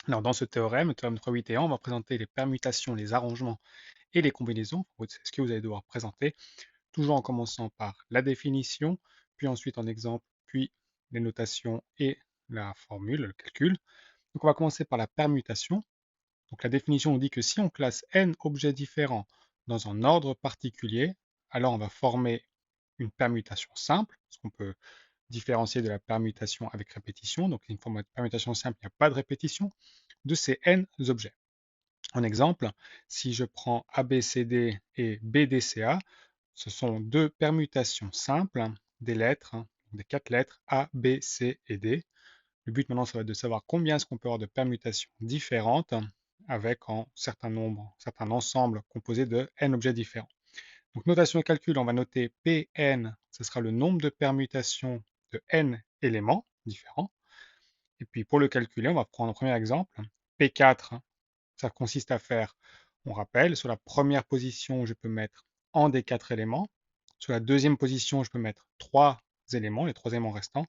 Alors, dans ce théorème, le théorème 3, 8 et 1, on va présenter les permutations, les arrangements et les combinaisons. C'est ce que vous allez devoir présenter, toujours en commençant par la définition, puis ensuite en exemple, puis les notations et la formule, le calcul. Donc, on va commencer par la permutation. Donc, la définition nous dit que si on classe n objets différents dans un ordre particulier, alors on va former une permutation simple, ce qu'on peut différencier de la permutation avec répétition. Donc, une forme de permutation simple, il n'y a pas de répétition de ces n objets. En exemple, si je prends ABCD et BDCA, ce sont deux permutations simples des lettres, des quatre lettres A, B, C et D. Le but maintenant, ça va être de savoir combien est-ce qu'on peut avoir de permutations différentes avec un certain nombre, certain ensemble composé de n objets différents. Donc, notation et calcul, on va noter Pn, ce sera le nombre de permutations de n éléments différents. Et puis, pour le calculer, on va prendre un premier exemple. P4, ça consiste à faire, on rappelle, sur la première position, je peux mettre un des quatre éléments. Sur la deuxième position, je peux mettre trois éléments, les trois éléments restants.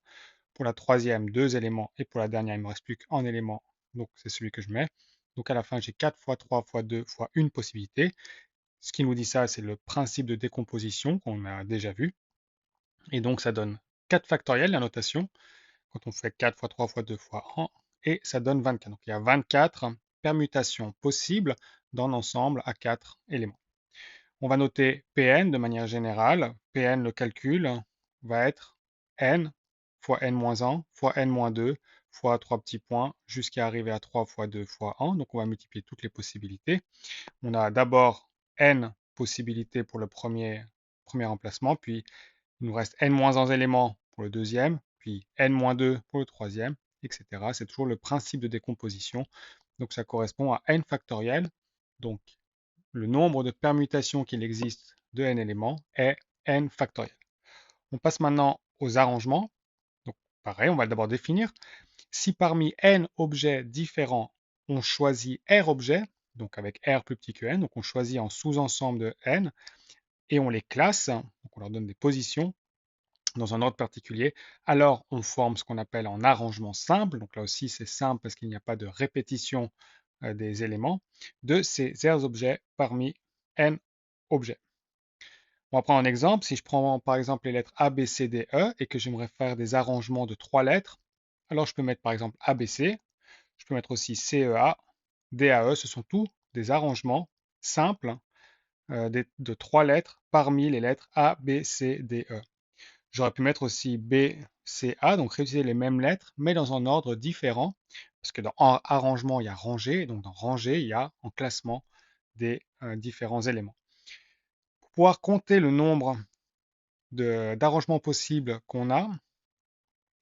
Pour la troisième, deux éléments. Et pour la dernière, il ne me reste plus qu'un élément. Donc, c'est celui que je mets. Donc, à la fin, j'ai 4 fois 3 fois 2 fois une possibilité. Ce qui nous dit ça, c'est le principe de décomposition qu'on a déjà vu. Et donc, ça donne 4 factoriels, la notation, quand on fait 4 fois 3 fois 2 fois 1, et ça donne 24. Donc, il y a 24 permutations possibles dans l'ensemble à 4 éléments. On va noter Pn de manière générale. Pn, le calcul, va être n fois n-1 fois n-2 fois 3 petits points jusqu'à arriver à 3 fois 2 fois 1. Donc, on va multiplier toutes les possibilités. On a d'abord n possibilités pour le premier emplacement, puis il nous reste n-1 éléments pour le deuxième, puis n-2 pour le troisième, etc. C'est toujours le principe de décomposition. Donc ça correspond à n factoriel. Donc le nombre de permutations qu'il existe de n éléments est n factoriel. On passe maintenant aux arrangements. Donc pareil, on va d'abord définir. Si parmi n objets différents, on choisit R objets, donc avec R plus petit que n, donc on choisit un sous-ensemble de n, et on les classe, donc on leur donne des positions dans un ordre particulier, alors on forme ce qu'on appelle un arrangement simple, donc là aussi c'est simple parce qu'il n'y a pas de répétition des éléments, de ces R objets parmi n objets. On va prendre un exemple. Si je prends par exemple les lettres A, B, C, D, E et que j'aimerais faire des arrangements de trois lettres, alors je peux mettre par exemple ABC, je peux mettre aussi CEA, DAE, ce sont tous des arrangements simples de trois lettres parmi les lettres A, B, C, D, E. J'aurais pu mettre aussi B, C, A, donc réutiliser les mêmes lettres, mais dans un ordre différent, parce que dans arrangement, il y a rangée, et donc dans rangée, il y a en classement des différents éléments. Pour pouvoir compter le nombre d'arrangements possibles qu'on a,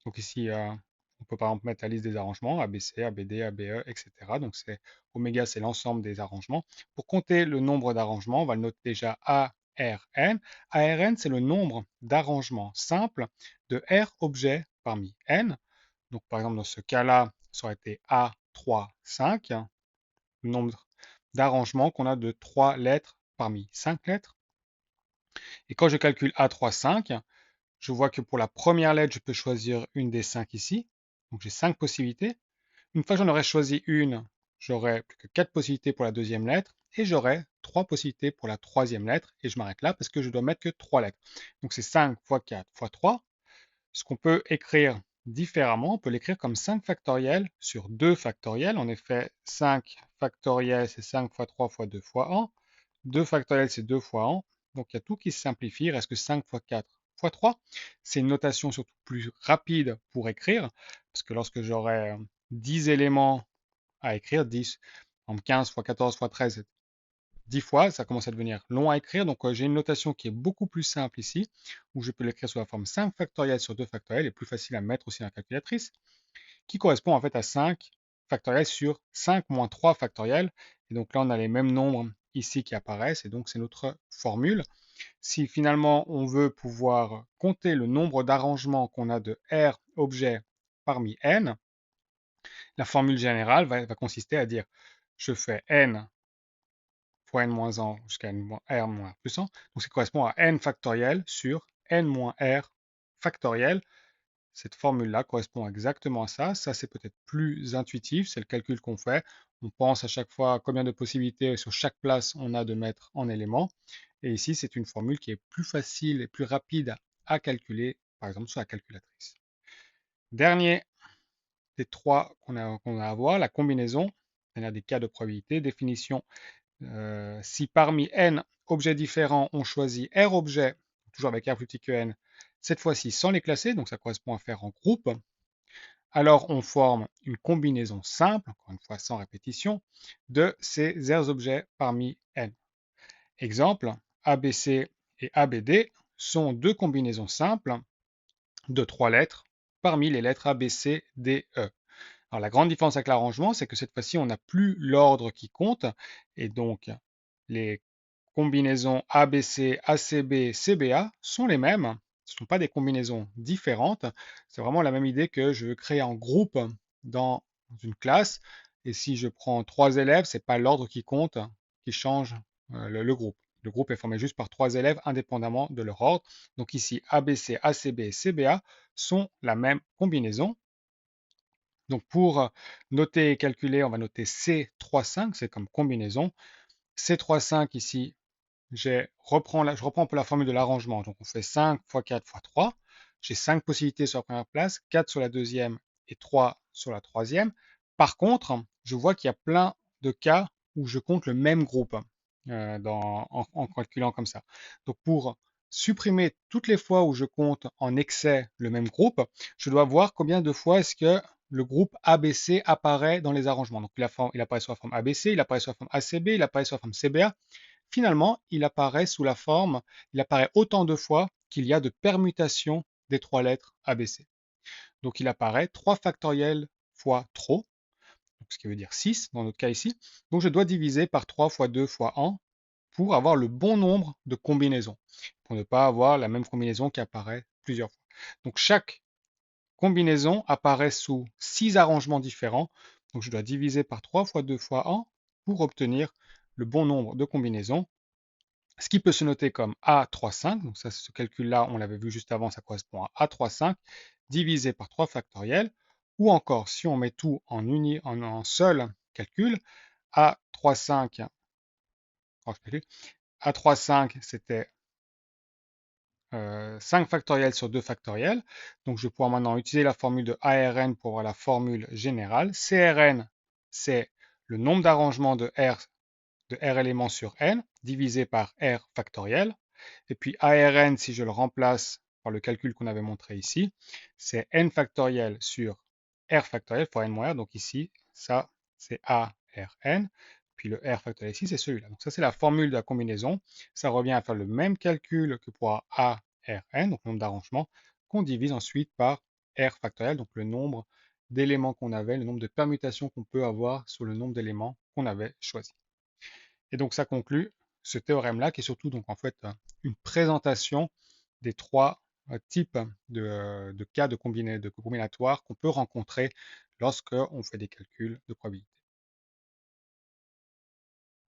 donc ici, on peut par exemple mettre la liste des arrangements, ABC, ABD, ABE, etc. Donc c'est oméga, c'est l'ensemble des arrangements. Pour compter le nombre d'arrangements, on va le noter déjà ARN. ARN, c'est le nombre d'arrangements simples de R objets parmi N. Donc par exemple, dans ce cas-là, ça aurait été A3, 5, le nombre d'arrangements qu'on a de 3 lettres parmi 5 lettres. Et quand je calcule A3, 5, je vois que pour la première lettre, je peux choisir une des 5 ici. Donc j'ai 5 possibilités. Une fois que j'en aurai choisi une, j'aurai plus que 4 possibilités pour la deuxième lettre et j'aurai 3 possibilités pour la troisième lettre. Et je m'arrête là parce que je dois mettre que 3 lettres. Donc c'est 5 fois 4 fois 3. Ce qu'on peut écrire différemment, on peut l'écrire comme 5 factoriels sur 2 factoriels. En effet, 5 factoriels, c'est 5 fois 3 fois 2 fois 1. 2 factoriels, c'est 2 fois 1. Donc il y a tout qui se simplifie. Il reste que 5 fois 4 fois 3. C'est une notation surtout plus rapide pour écrire, parce que lorsque j'aurai 10 éléments à écrire, 10, en 15 fois 14 fois 13, 10 fois, ça commence à devenir long à écrire. Donc j'ai une notation qui est beaucoup plus simple ici, où je peux l'écrire sous la forme 5 factoriel sur 2 factoriel, et plus facile à mettre aussi dans la calculatrice, qui correspond en fait à 5 factoriel sur 5 moins 3 factoriel. Et donc là, on a les mêmes nombres ici qui apparaissent, et donc c'est notre formule. Si finalement on veut pouvoir compter le nombre d'arrangements qu'on a de R objets parmi n, la formule générale va consister à dire je fais n fois n-1 jusqu'à r moins plus 1. Donc ça correspond à n factoriel sur n moins r factoriel. Cette formule-là correspond exactement à ça. Ça, c'est peut-être plus intuitif, c'est le calcul qu'on fait. On pense à chaque fois à combien de possibilités sur chaque place on a de mettre en élément. Et ici, c'est une formule qui est plus facile et plus rapide à calculer, par exemple sur la calculatrice. Dernier des trois qu'on a à voir, la combinaison, c'est-à-dire des cas de probabilité, définition. Si parmi n objets différents, on choisit R objets, toujours avec R plus petit que n, cette fois-ci sans les classer, donc ça correspond à faire en groupe, alors on forme une combinaison simple, encore une fois sans répétition, de ces R objets parmi n. Exemple, ABC et ABD sont deux combinaisons simples de trois lettres parmi les lettres A, B, C, D, E. Alors la grande différence avec l'arrangement, c'est que cette fois-ci, on n'a plus l'ordre qui compte, et donc les combinaisons ABC, ACB, CBA sont les mêmes. Ce ne sont pas des combinaisons différentes. C'est vraiment la même idée que je veux créer un groupe dans une classe. Et si je prends trois élèves, ce n'est pas l'ordre qui compte, qui change le groupe. Le groupe est formé juste par trois élèves indépendamment de leur ordre. Donc ici, ABC, ACB et CBA sont la même combinaison. Donc pour noter et calculer, on va noter C35, c'est comme combinaison. C35 ici, je reprends un peu la formule de l'arrangement. Donc on fait 5 fois 4 fois 3. J'ai 5 possibilités sur la première place, 4 sur la deuxième et 3 sur la troisième. Par contre, je vois qu'il y a plein de cas où je compte le même groupe en calculant comme ça. Donc pour supprimer toutes les fois où je compte en excès le même groupe, je dois voir combien de fois est-ce que le groupe ABC apparaît dans les arrangements. Donc il apparaît sur la forme ABC, il apparaît sur la forme ACB, il apparaît sur la forme CBA. Finalement, il apparaît sous la forme, il apparaît autant de fois qu'il y a de permutations des trois lettres ABC. Donc il apparaît 3 factoriels fois trop, ce qui veut dire 6 dans notre cas ici. Donc je dois diviser par 3 fois 2 fois 1 pour avoir le bon nombre de combinaisons, pour ne pas avoir la même combinaison qui apparaît plusieurs fois. Donc chaque combinaison apparaît sous 6 arrangements différents. Donc je dois diviser par 3 fois 2 fois 1 pour obtenir le bon nombre de combinaisons, ce qui peut se noter comme A35, donc ça, ce calcul-là, on l'avait vu juste avant, ça correspond à A35, divisé par 3 factoriels, ou encore, si on met tout en un seul calcul, A35, A35 c'était 5 factoriels sur 2 factoriels, donc je vais pouvoir maintenant utiliser la formule de ARN pour avoir la formule générale. CRN, c'est le nombre d'arrangements de R éléments sur n divisé par R factoriel. Et puis ARN, si je le remplace par le calcul qu'on avait montré ici, c'est n factoriel sur R factoriel fois n moins R. Donc ici, ça, c'est ARN. Puis le R factoriel ici, c'est celui-là. Donc ça, c'est la formule de la combinaison. Ça revient à faire le même calcul que pour ARN, donc nombre d'arrangements, qu'on divise ensuite par R factoriel, donc le nombre d'éléments qu'on avait, le nombre de permutations qu'on peut avoir sur le nombre d'éléments qu'on avait choisi. Et donc ça conclut ce théorème-là, qui est surtout donc en fait une présentation des trois types de cas de combinatoires qu'on peut rencontrer lorsqu'on fait des calculs de probabilité.